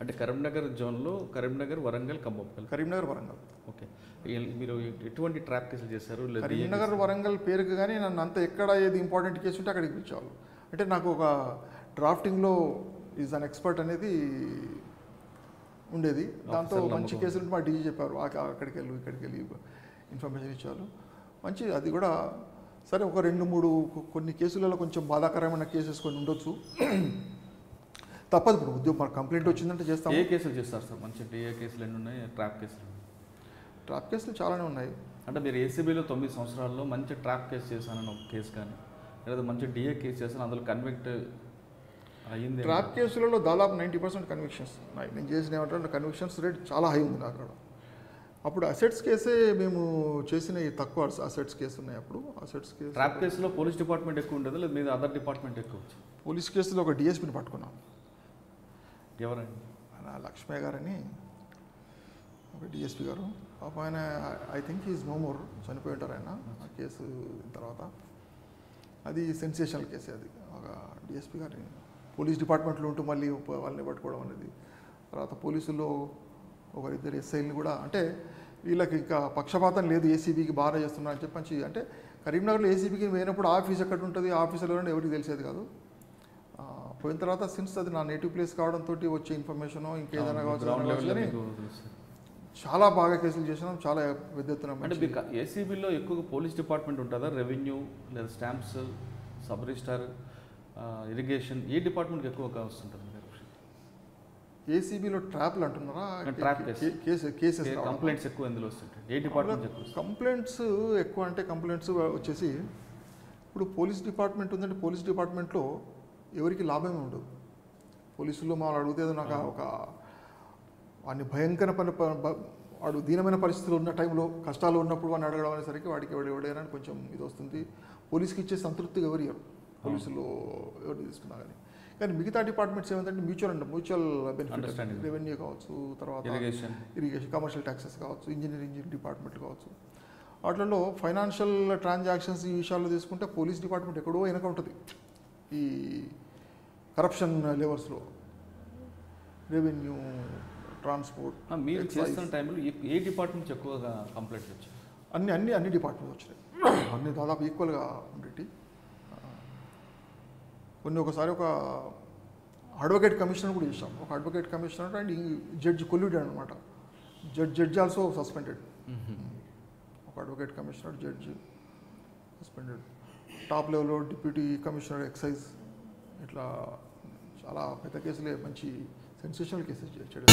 అంటే కరీంనగర్ జోన్లో కరీంనగర్, వరంగల్, ఖమ్మం. కరీంనగర్, వరంగల్. ఓకే. మీరు ఎటువంటి ట్రాప్ కేసులు చేశారు? కరీంనగర్, వరంగల్ పేరుకు కానీ నన్ను అంత ఎక్కడ ఏది ఇంపార్టెంట్ కేసు ఉంటే అక్కడికి పిలిచేవాళ్ళు. అంటే నాకు ఒక డ్రాఫ్టింగ్లో ఈజ్ అన్ ఎక్స్పర్ట్ అనేది ఉండేది. దాంతో మంచి కేసులు ఉంటే మా డీజీ చెప్పారు, అక్కడికి వెళ్ళి ఇక్కడికి వెళ్ళి ఇన్ఫర్మేషన్ ఇచ్చేవాళ్ళు. మంచి అది కూడా సరే. ఒక 2-3 కొన్ని కేసులలో కొంచెం బాధాకరమైన కేసెస్ కొన్ని ఉండొచ్చు, తప్పదు. ఇప్పుడు ఉద్యోగం మన కంప్లైంట్ వచ్చిందంటే చేస్తాం. ఏ కేసులు చేస్తారు సార్? మంచి డిఏ కేసులు ఎన్ని ఉన్నాయి? ట్రాప్ కేసులు? ట్రాప్ కేసులు చాలానే ఉన్నాయి. అంటే మీరు ఏసీబీలో 9 సంవత్సరాల్లో మంచి ట్రాప్ కేసు చేశానని ఒక కేసు కానీ, లేదా మంచి డిఏ కేసు చేశాను అందులో కన్విక్ట్ అయ్యింది? ట్రాప్ కేసులలో దాదాపు 90% కన్విక్షన్స్ ఉన్నాయి. నేను చేసిన ఏమంటే కన్విక్షన్స్ రేట్ చాలా హై ఉంది అక్కడ. అప్పుడు అసెట్స్ కేసే మేము చేసిన తక్కువ అసెట్స్ కేసు ఉన్నాయి. అప్పుడు అసెట్స్ కేసు ట్రాప్ కేసులో పోలీస్ డిపార్ట్మెంట్ ఎక్కువ ఉండదు, లేదా మీద అదర్ డిపార్ట్మెంట్ ఎక్కువ? పోలీస్ కేసులో ఒక డిఎస్పీని పట్టుకున్నాం. ఎవరండి? లక్ష్మయ్య గారని ఒక డిఎస్పీ గారు. పాప ఆయన I think is no more, చనిపోయి ఉంటారు ఆయన ఆ కేసు తర్వాత. అది సెన్సేషనల్ కేసే. అది ఒక డిఎస్పీ గారి పోలీస్ డిపార్ట్మెంట్లో ఉంటూ మళ్ళీ వాళ్ళని పట్టుకోవడం అనేది. తర్వాత పోలీసుల్లో ఒకరిద్దరు ఎస్ఐల్ని కూడా, అంటే వీళ్ళకి ఇంకా పక్షపాతం లేదు, ఏసీబీకి బాగా చేస్తున్నారు అని చెప్పి. అంటే కరీంనగర్లో ఏసీబీకి పోయినప్పుడు ఆఫీస్ ఎక్కడ ఉంటుంది, ఆఫీసులో ఎవరికి తెలిసేది కాదు. పోయిన తర్వాత సిన్స్ అది నా నేటివ్ ప్లేస్ కావడంతో వచ్చే ఇన్ఫర్మేషన్ ఇంకేదైనా కావచ్చు, చాలా బాగా కేసులు చేసినాం, చాలా పెద్ద ఎత్తున. అంటే మీకు ఏసీబీలో ఎక్కువగా పోలీస్ డిపార్ట్మెంట్ ఉంటుందా? రెవెన్యూ, లేదా స్టాంప్స్, సబ్ రిజిస్టర్, ఇరిగేషన్, ఏ డిపార్ట్మెంట్కి ఎక్కువగా వస్తుంటుంది? ఏసీబీలో ట్రాప్లు అంటున్నారా? ట్రాప్ కేసెస్ కంప్లైంట్స్ ఎక్కువ ఎందులో వస్తుంటాయి? ఏ డిపార్ట్మెంట్ ఎక్కువ? కంప్లైంట్స్ ఎక్కువ అంటే కంప్లైంట్స్ వచ్చేసి ఇప్పుడు పోలీస్ డిపార్ట్మెంట్ ఉందంటే పోలీస్ డిపార్ట్మెంట్లో ఎవరికి లాభమే ఉండదు. పోలీసుల్లో మనం అడిగితే నాకు ఒక వాడిని భయంకర వాడు దీనమైన పరిస్థితులు ఉన్న టైంలో, కష్టాలు ఉన్నప్పుడు వాడిని అడగడం అనేసరికి వాడికి ఎవడైనా కొంచెం ఇది వస్తుంది. పోలీస్కి ఇచ్చే సంతృప్తిగా ఎవరు ఇవ్వరు పోలీసులో ఎవరు తీసుకున్నా కానీ మిగతా డిపార్ట్మెంట్స్ ఏమంటే మ్యూచువల్ బెనిఫిట్, రెవెన్యూ కావచ్చు, తర్వాత ఇరిగేషన్, కమర్షియల్ ట్యాక్సెస్ కావచ్చు, ఇంజనీరింగ్ డిపార్ట్మెంట్ కావచ్చు, వాటిల్లో ఫైనాన్షియల్ ట్రాన్సాక్షన్స్ ఈ విషయాల్లో తీసుకుంటే పోలీస్ డిపార్ట్మెంట్ ఎక్కడో వెనక ఉంటుంది. ఈ కరప్షన్ లెవెల్స్లో రెవెన్యూ, ట్రాన్స్పోర్ట్. మీరు చేస్తున్న టైంలో ఏ డిపార్ట్మెంట్స్ ఎక్కువగా కంప్లైంట్స్ వచ్చాయి? అన్ని డిపార్ట్మెంట్స్ వచ్చినాయి. అన్ని దాదాపు ఈక్వల్గా ఉండేవి. కొన్ని ఒకసారి ఒక అడ్వకేట్ కమిషనర్ కూడా చేసాం. ఒక advocate commissioner and judge colluded అనమాట. Judge also suspended. ఒక advocate commissioner, judge suspended. Top లెవెల్లో డిప్యూటీ కమిషనర్ ఎక్సైజ్. ఇట్లా చాలా పెద్ద కేసులే, మంచి సెన్సేషనల్ కేసెస్ చేయడం.